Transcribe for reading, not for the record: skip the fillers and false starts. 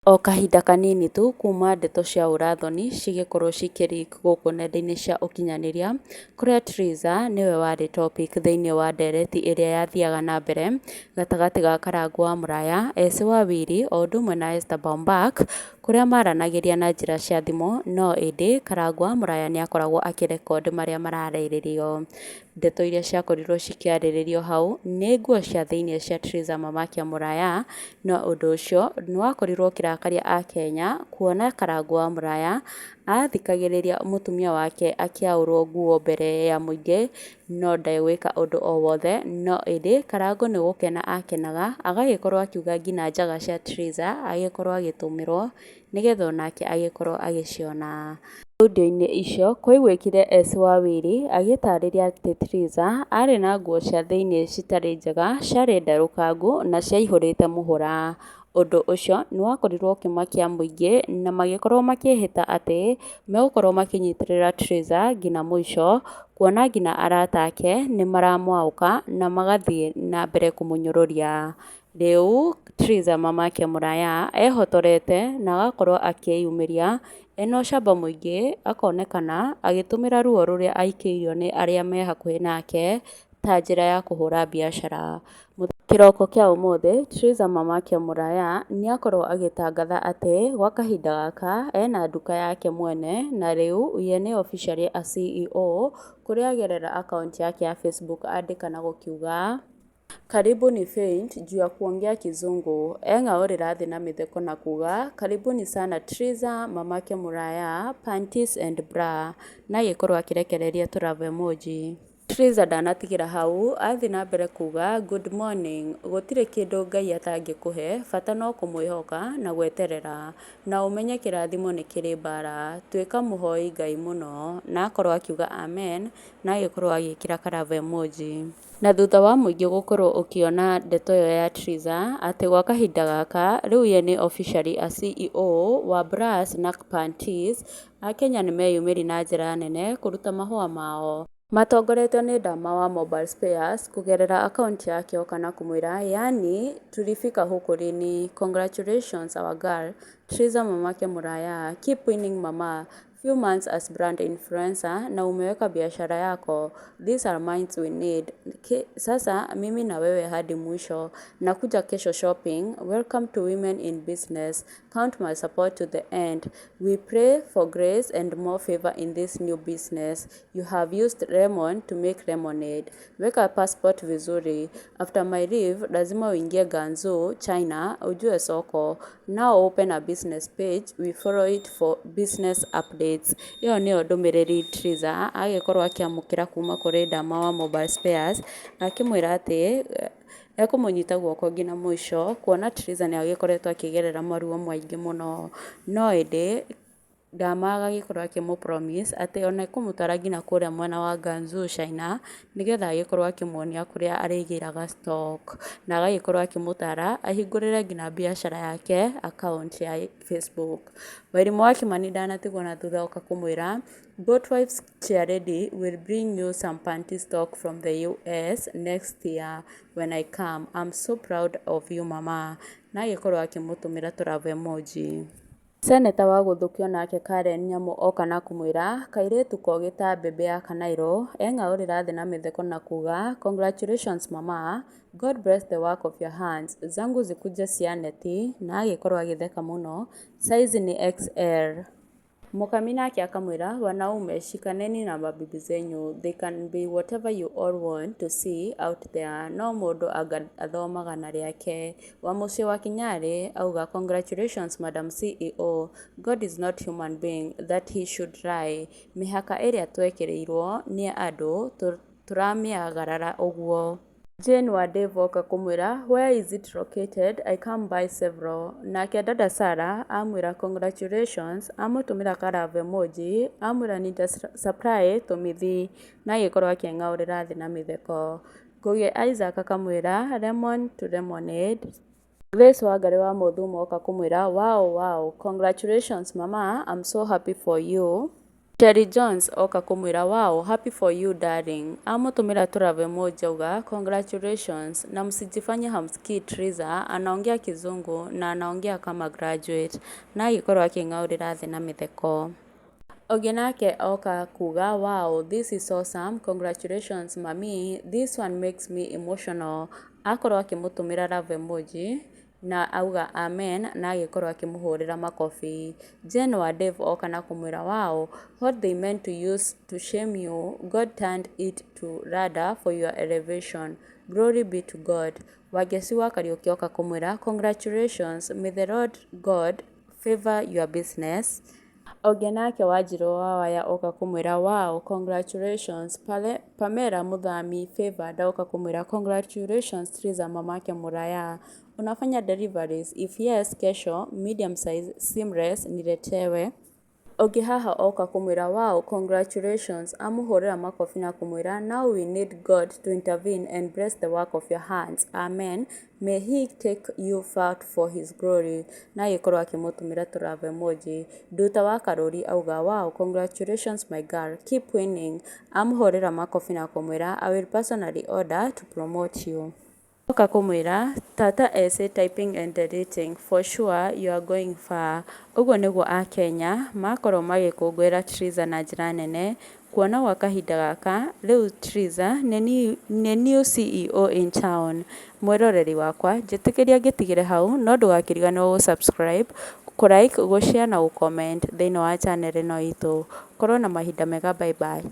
O kahinda kanini tu kuma ndeto cia ũrathoni cigĩkorwo cikĩrĩk gũkũ nenda-inĩ cia ũkinyanĩria, kũrĩa Trizah nĩwe warĩ topic thĩinĩ wa ndereti ĩrĩa yathiaga na mbere gatagatĩ ga Karangũ wa Mũraya, Eci wa Wili o ũndũ ũmwe na Esther Bombak, kũrĩa maranagĩria na njĩra cia thimũ, no ĩndĩ Karangũ wa Mũraya nĩ akoragwo akĩrekondi marĩa mararĩrĩrio. Ndeto iria ciakorirwo cikĩarĩrĩrio hau nĩ nguo cia thĩinĩ cia Trizah Mamake Mũraya, no ũndũ ũcio nĩ wakorirwo ũkĩrakaria Akenya, kuona Karangũ wa Mũraya athikagĩrĩria mũtumia wake akĩaũrwo nguo mbere ya mũingĩ, no ndegwĩka ũndũ o wothe, no ĩndĩ Karangũ nĩ gũkena akenaga, agagĩkorwo akiuga nginya njaga cia Trizah agĩkorwo agĩtũmĩrwo, nĩgetha onake agĩkorwo agĩciona. Audio-inĩ icio kwaiguĩkire Eci wa Wili agĩtarĩria atĩ Trizah arĩ na nguo cia thĩinĩ citarĩ njega, ciarĩ nderũkangu na ciaihũrĩte mũhũra. Ũndũ ũcio nĩ wakorirwo ũkĩmakia mũingĩ na magĩkorwo makĩĩhĩta atĩ megũkorwo makĩnyitĩrĩra Trizah nginya mũico, kuona nginya arata ake nĩ maramwaũka na magathiĩ na mbere kũmũnyũrũria. Rĩu Trizah Mamake Mũraya ehotorete na agakorwo akĩyumĩria ena ũcamba mũingĩ, akonekana agĩtũmĩra ruo rũrĩa aikĩirio nĩ arĩa me hakuhĩ nake ta njĩra ya kũhũra biacara. Kĩroko kĩa ũmũthĩ Trizah Mamake Mũraya nĩ akorwo agĩtangatha atĩ gwa kahinda gaka ena nduka yake mwene, na rĩu ye nĩ officially a CEO, kũrĩa agerera akaunti yake ya Facebook andĩka na gũkiuga karibuni faint juu ya kuongea kizungu, eng'aũrĩra thĩ na mĩtheko na kuga karibuni sana Trizah Mamake Mũraya panties and bra, na agĩkorwo akĩrekereria tũrabo emoji. Trizah ndanatigĩra hau, athiĩ na mbere kuga good morning, gũtirĩ kĩndũ Ngai atangĩkũhe, bata no kũmwĩhoka na gweterera, na ũmenye kĩrathimo nĩ kĩrĩ mbara, tuĩka mũhoi Ngai mũno, na akorwo akiuga amen, na agĩkorwo agĩkĩra karabo emoji. Na thutha wa mũingĩ gũkorwo ũkĩona ndeto ĩyo ya Trizah atĩ gwa kahinda gaka rĩu ye nĩ officially a CEO wa bras na panties, Akenya nĩ meyumĩri na njĩra nene kũruta mahũa mao. Matongoretio nĩ Dama wa Mobile Spares kũgerera akaunti yake kana kũmwĩra yani tulifika huku lini, congratulations our girl Trizah Mamake Mũraya, keep winning mama, few months as brand influencer na umeweka biashara yako, these are minds we need. Sasa mimi na wewe hadi mwisho, nakuja kesho shopping, welcome to women in business, count my support to the end, we pray for grace and more favor in this new business, you have used lemon to make lemonade, weka passport vizuri, after my leave lazima uingie Ganzu, China, ujue soko, now open a business page, we follow it for business updates. Iyo nĩyo ndũmĩrĩri Trizah agĩkorwo akĩamũkĩra kuma kũrĩ Dama wa Mobile Spares, akĩmwĩra atĩ ekũmũnyita guoko nginya mũico, kuona Trizah nĩ agĩkoretwo akĩgerera maruo maingĩ mũno, no ĩndĩ Dama agagĩkorwo akĩmũ-promise atĩ ona ekũmũtwara nginya kũrĩa mwena wa Ganzu, China, nĩgetha agĩkorwo akĩmuonia kũrĩa arĩgĩraga stock, na agagĩkorwo akĩmũtara ahingũrĩre nginya biacara yake account ya Facebook. Wairimũ wa Kimani ndanatigwo na thutha, oka kũmwĩra boat wives chair ready, will bring you some panty stock from the US next year when I come, I'm so proud of you mama, na agĩkorwo akĩmũtũmĩra tũrabo emoji. Seneta wa gũthukio nake Karen Nyamũ oka na kũmwĩra kairĩtu kogĩ ta mbembe ya Kanairo, eng'aũrĩra thĩ na mĩtheko na kuga congratulations mama, God bless the work of your hands, zangu zikuje cia neti, na agĩkorwo agĩtheka mũno, size ni XL. Mũkami nake akamwĩra wanaume shikaneni na mabibi zenyu, they can be whatever you all want to see out there, no mũndũ athomaga na rĩake. Wa mũciĩ wa Kinyarĩ auga congratulations madam CEO, God is not human being that he should lie, mĩhaka ĩrĩa twekĩrĩirwo nĩ andũ tũramĩagarara ũguo. Jane wa Dave oka kũmwĩra where is it located, I come by several, nake dada Sarah amwĩra congratulations, amũtũmĩra karabo emoji, amwĩra nita supply tũmithi, na agĩkorwo akĩng'aũrĩra thĩ na mĩtheko. Ngũgĩ Isaac akamwĩra lemon to lemonade. Grace Wangari wa Mũthumo oka kũmwĩra wow congratulations mama, I'm so happy for you. Terry Jones oka kumwira wow happy for you darling, amutumira turave moja uga congratulations na msijifanye hamsikii Trizah anaongea kizungu na anaongea kama graduate na ikorwo aking'aurira thi na mitheko. Ũngĩ nake oka kuga wow this is awesome congratulations mami this one makes me emotional, akorwo akĩmũtũmĩra love emoji na auga amen na agĩkorwo akĩmũhũrĩra makobi. Jen wa Dave oka na kũmwĩra wow what they meant to use to shame you God turned it to rather for your elevation, glory be to God. Wangeci wa Kariuki oka kũmwĩra congratulations may the Lord God favor your business. Ũngĩ nake Wanjirũ wa Waya oka kũmwĩra wow congratulations Pamela Muthami Favored oka kũmwĩra congratulations Trizah mamake Muraya, unafanya deliveries, if yes kesho medium size seamless niletewe. Ũngĩ haha oka kũmwĩra wow congratulations amũhũrĩra makobi na kũmwĩra now we need God to intervene and bless the work of your hands, amen, may he take you far for his glory, na agĩkorwo akĩmũtũmĩra tũrave emoji. Nduta wa Karũri auga wow congratulations my girl keep winning, amũhũrĩra makobi na kũmwĩra I will personally order to promote you. Oka kũmwĩra tata SA typing and deleting for sure you are going far. Ũguo nĩguo Akenya makorwo magĩkũngũĩra Trizah na njĩra nene, kuona gwa kahinda gaka rĩu Trizah nĩ new CEO in town. Mwĩroreri wakwa njĩtĩkĩria ngĩtigĩre hau no ndũgakĩriganĩrwo gũ-subscribe, kũ-like, gũ-share na gũ-comment thĩinĩ wa channel ĩno itũ. Korwo na mahinda mega, bye bye.